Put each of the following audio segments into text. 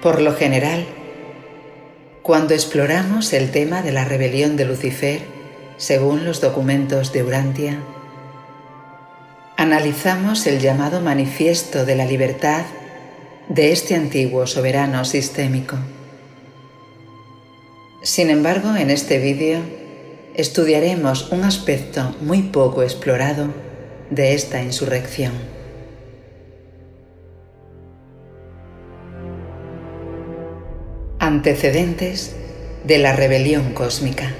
Por lo general, cuando exploramos el tema de la rebelión de Lucifer, según los documentos de Urantia, analizamos el llamado Manifiesto de la Libertad de este antiguo soberano sistémico. Sin embargo, en este vídeo estudiaremos un aspecto muy poco explorado de esta insurrección. Antecedentes de la rebelión cósmica.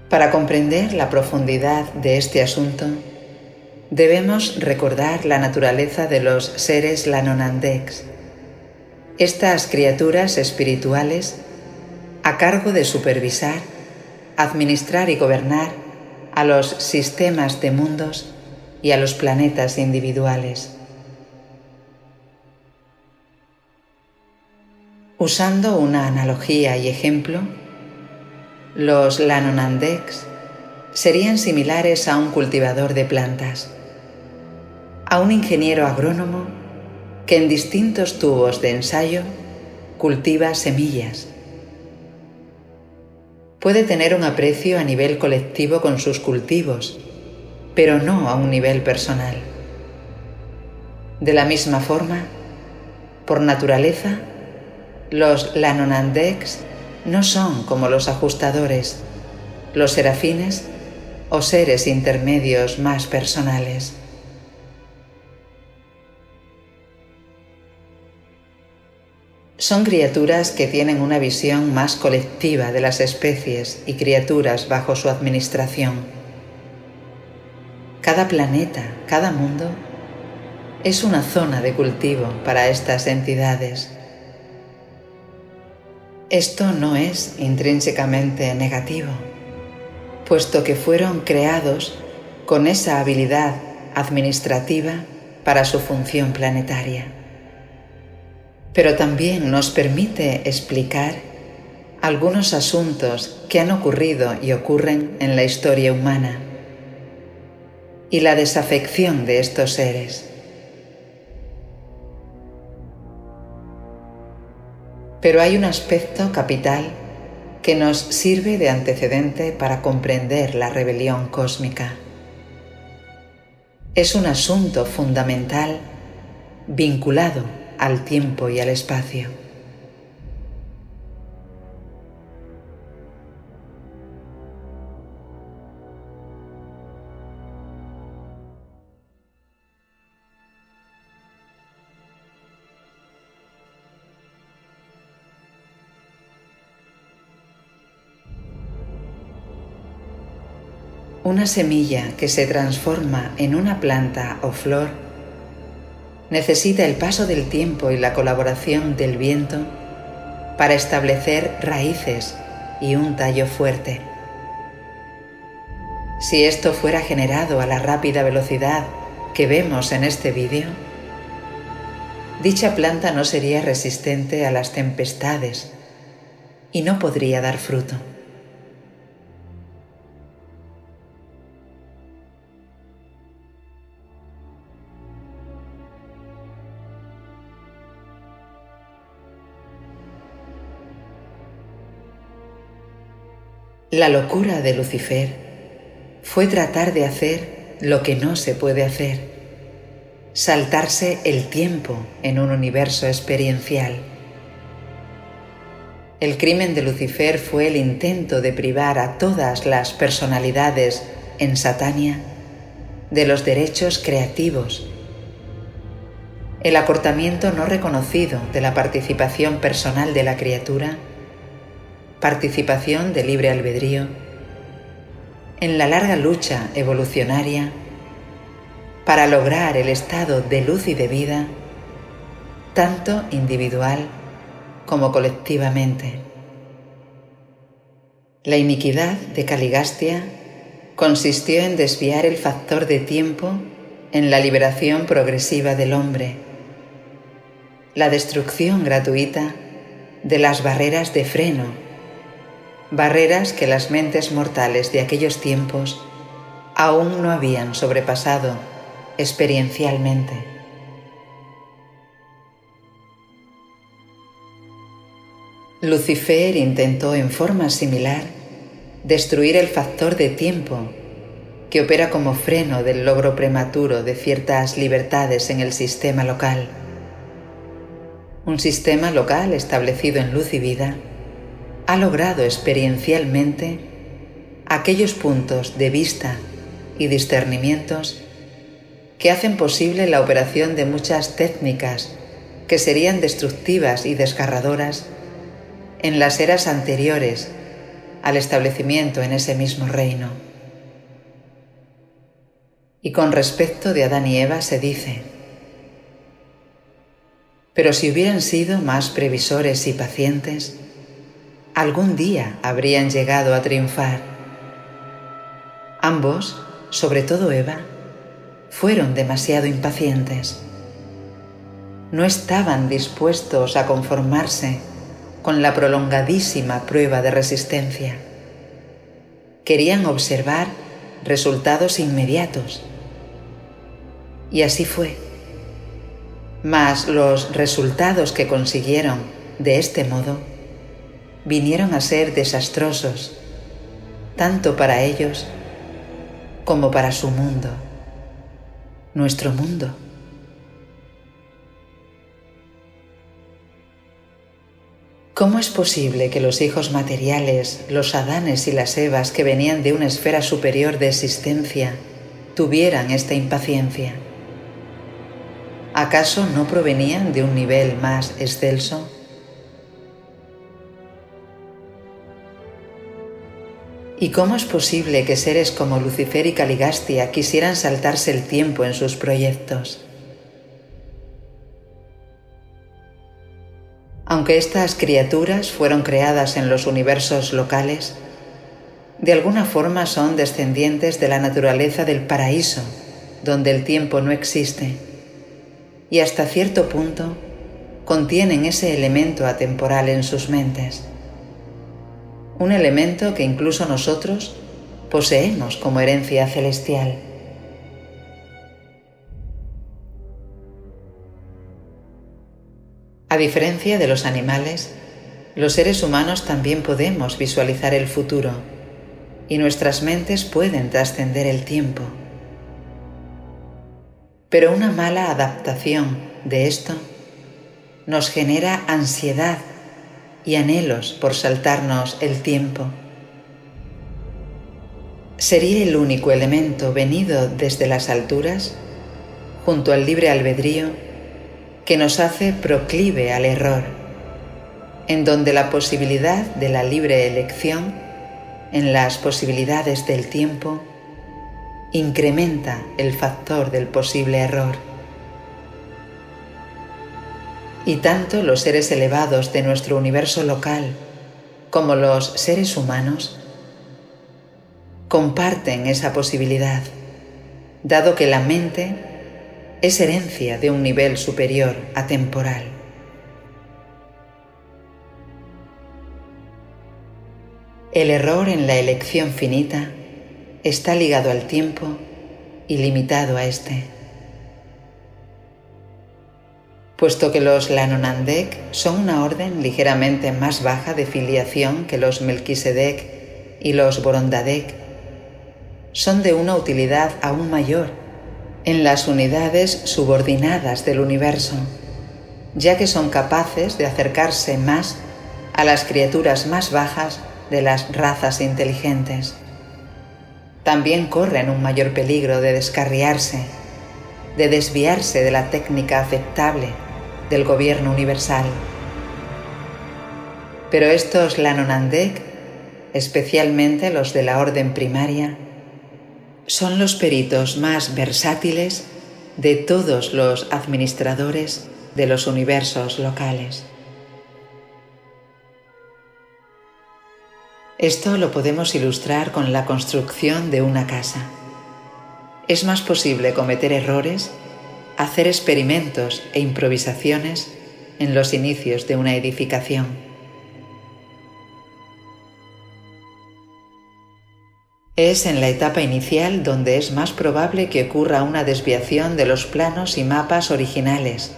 Para comprender la profundidad de este asunto, debemos recordar la naturaleza de los seres Lanonandex, estas criaturas espirituales a cargo de supervisar, administrar y gobernar a los sistemas de mundos y a los planetas individuales. Usando una analogía y ejemplo, los Lanonandex serían similares a un cultivador de plantas, a un ingeniero agrónomo que en distintos tubos de ensayo cultiva semillas. Puede tener un aprecio a nivel colectivo con sus cultivos, pero no a un nivel personal. De la misma forma, por naturaleza, los Lanonandex no son como los ajustadores, los serafines o seres intermedios más personales. Son criaturas que tienen una visión más colectiva de las especies y criaturas bajo su administración. Cada planeta, cada mundo, es una zona de cultivo para estas entidades. Esto no es intrínsecamente negativo, puesto que fueron creados con esa habilidad administrativa para su función planetaria. Pero también nos permite explicar algunos asuntos que han ocurrido y ocurren en la historia humana y la desafección de estos seres. Pero hay un aspecto capital que nos sirve de antecedente para comprender la rebelión cósmica. Es un asunto fundamental vinculado al tiempo y al espacio. Una semilla que se transforma en una planta o flor necesita el paso del tiempo y la colaboración del viento para establecer raíces y un tallo fuerte. Si esto fuera generado a la rápida velocidad que vemos en este vídeo, dicha planta no sería resistente a las tempestades y no podría dar fruto. La locura de Lucifer fue tratar de hacer lo que no se puede hacer, saltarse el tiempo en un universo experiencial. El crimen de Lucifer fue el intento de privar a todas las personalidades en Satania de los derechos creativos, el acortamiento no reconocido de la participación personal de la criatura, participación de libre albedrío, en la larga lucha evolucionaria para lograr el estado de luz y de vida, tanto individual como colectivamente. La iniquidad de Caligastia consistió en desviar el factor de tiempo en la liberación progresiva del hombre, la destrucción gratuita de las barreras de freno, barreras que las mentes mortales de aquellos tiempos aún no habían sobrepasado experiencialmente. Lucifer intentó en forma similar destruir el factor de tiempo que opera como freno del logro prematuro de ciertas libertades en el sistema local. Un sistema local establecido en luz y vida ha logrado experiencialmente aquellos puntos de vista y discernimientos que hacen posible la operación de muchas técnicas que serían destructivas y desgarradoras en las eras anteriores al establecimiento en ese mismo reino. Y con respecto de Adán y Eva se dice: pero si hubieran sido más previsores y pacientes, algún día habrían llegado a triunfar. Ambos, sobre todo Eva, fueron demasiado impacientes. No estaban dispuestos a conformarse con la prolongadísima prueba de resistencia. Querían observar resultados inmediatos. Y así fue. Mas los resultados que consiguieron de este modo vinieron a ser desastrosos, tanto para ellos como para su mundo, nuestro mundo. ¿Cómo es posible que los hijos materiales, los Adanes y las Evas que venían de una esfera superior de existencia, tuvieran esta impaciencia? ¿Acaso no provenían de un nivel más excelso? ¿Y cómo es posible que seres como Lucifer y Caligastia quisieran saltarse el tiempo en sus proyectos? Aunque estas criaturas fueron creadas en los universos locales, de alguna forma son descendientes de la naturaleza del paraíso, donde el tiempo no existe, y hasta cierto punto contienen ese elemento atemporal en sus mentes. Un elemento que incluso nosotros poseemos como herencia celestial. A diferencia de los animales, los seres humanos también podemos visualizar el futuro y nuestras mentes pueden trascender el tiempo. Pero una mala adaptación de esto nos genera ansiedad y anhelos por saltarnos el tiempo. Sería el único elemento venido desde las alturas, junto al libre albedrío, que nos hace proclive al error, en donde la posibilidad de la libre elección en las posibilidades del tiempo incrementa el factor del posible error. Y tanto los seres elevados de nuestro universo local como los seres humanos comparten esa posibilidad, dado que la mente es herencia de un nivel superior atemporal. El error en la elección finita está ligado al tiempo y limitado a este. Puesto que los Lanonandek son una orden ligeramente más baja de filiación que los Melquisedec y los Borondadek, son de una utilidad aún mayor en las unidades subordinadas del universo, ya que son capaces de acercarse más a las criaturas más bajas de las razas inteligentes. También corren un mayor peligro de descarriarse, de desviarse de la técnica aceptable del gobierno universal. Pero estos Lanonandek, especialmente los de la orden primaria, son los peritos más versátiles de todos los administradores de los universos locales. Esto lo podemos ilustrar con la construcción de una casa. Es más posible cometer errores, hacer experimentos e improvisaciones en los inicios de una edificación. Es en la etapa inicial donde es más probable que ocurra una desviación de los planos y mapas originales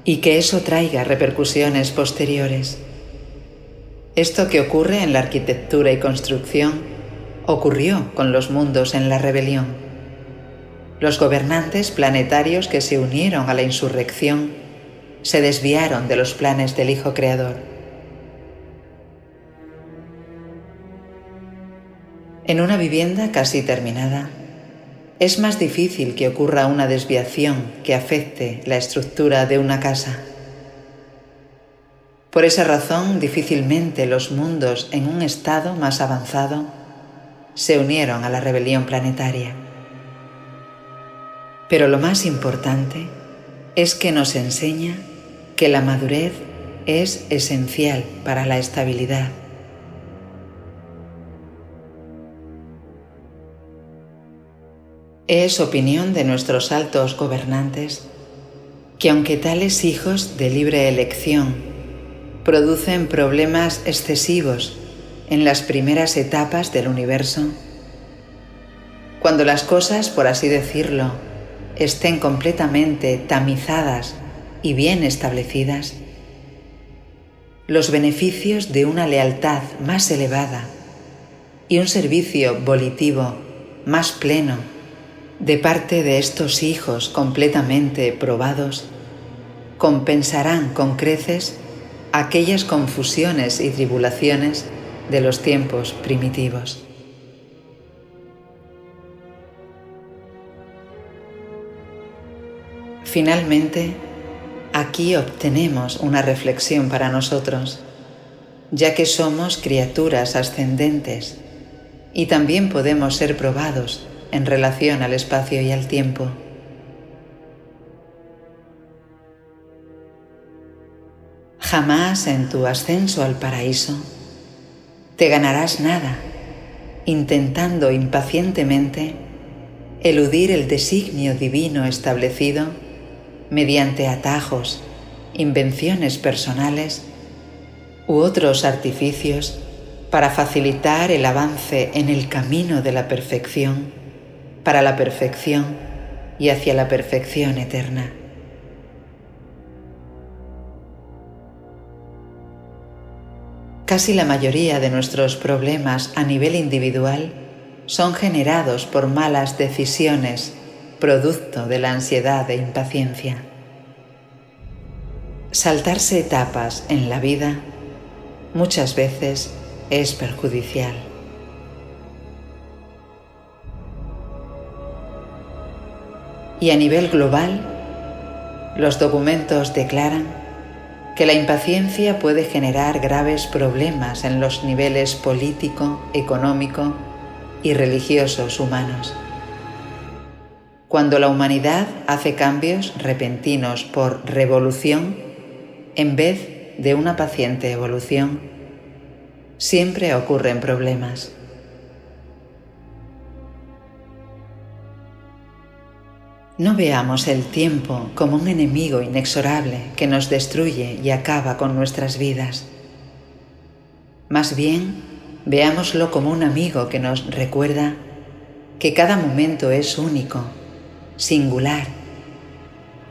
y que eso traiga repercusiones posteriores. Esto que ocurre en la arquitectura y construcción ocurrió con los mundos en la rebelión. Los gobernantes planetarios que se unieron a la insurrección se desviaron de los planes del Hijo Creador. En una vivienda casi terminada, es más difícil que ocurra una desviación que afecte la estructura de una casa. Por esa razón, difícilmente los mundos en un estado más avanzado se unieron a la rebelión planetaria. Pero lo más importante es que nos enseña que la madurez es esencial para la estabilidad. Es opinión de nuestros altos gobernantes que aunque tales hijos de libre elección producen problemas excesivos en las primeras etapas del universo, cuando las cosas, por así decirlo, estén completamente tamizadas y bien establecidas, los beneficios de una lealtad más elevada y un servicio volitivo más pleno de parte de estos hijos completamente probados compensarán con creces aquellas confusiones y tribulaciones de los tiempos primitivos. Finalmente, aquí obtenemos una reflexión para nosotros, ya que somos criaturas ascendentes y también podemos ser probados en relación al espacio y al tiempo. Jamás en tu ascenso al paraíso te ganarás nada intentando impacientemente eludir el designio divino establecido mediante atajos, invenciones personales u otros artificios para facilitar el avance en el camino de la perfección, para la perfección y hacia la perfección eterna. Casi la mayoría de nuestros problemas a nivel individual son generados por malas decisiones, producto de la ansiedad e impaciencia. Saltarse etapas en la vida muchas veces es perjudicial. Y a nivel global, los documentos declaran que la impaciencia puede generar graves problemas en los niveles político, económico y religiosos humanos. Cuando la humanidad hace cambios repentinos por revolución, en vez de una paciente evolución, siempre ocurren problemas. No veamos el tiempo como un enemigo inexorable que nos destruye y acaba con nuestras vidas. Más bien, veámoslo como un amigo que nos recuerda que cada momento es único, singular,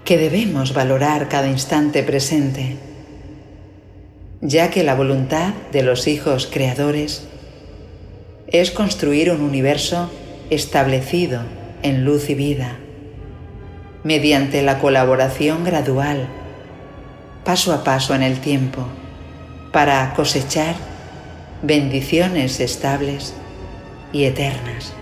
que debemos valorar cada instante presente, ya que la voluntad de los hijos creadores es construir un universo establecido en luz y vida, mediante la colaboración gradual, paso a paso en el tiempo, para cosechar bendiciones estables y eternas.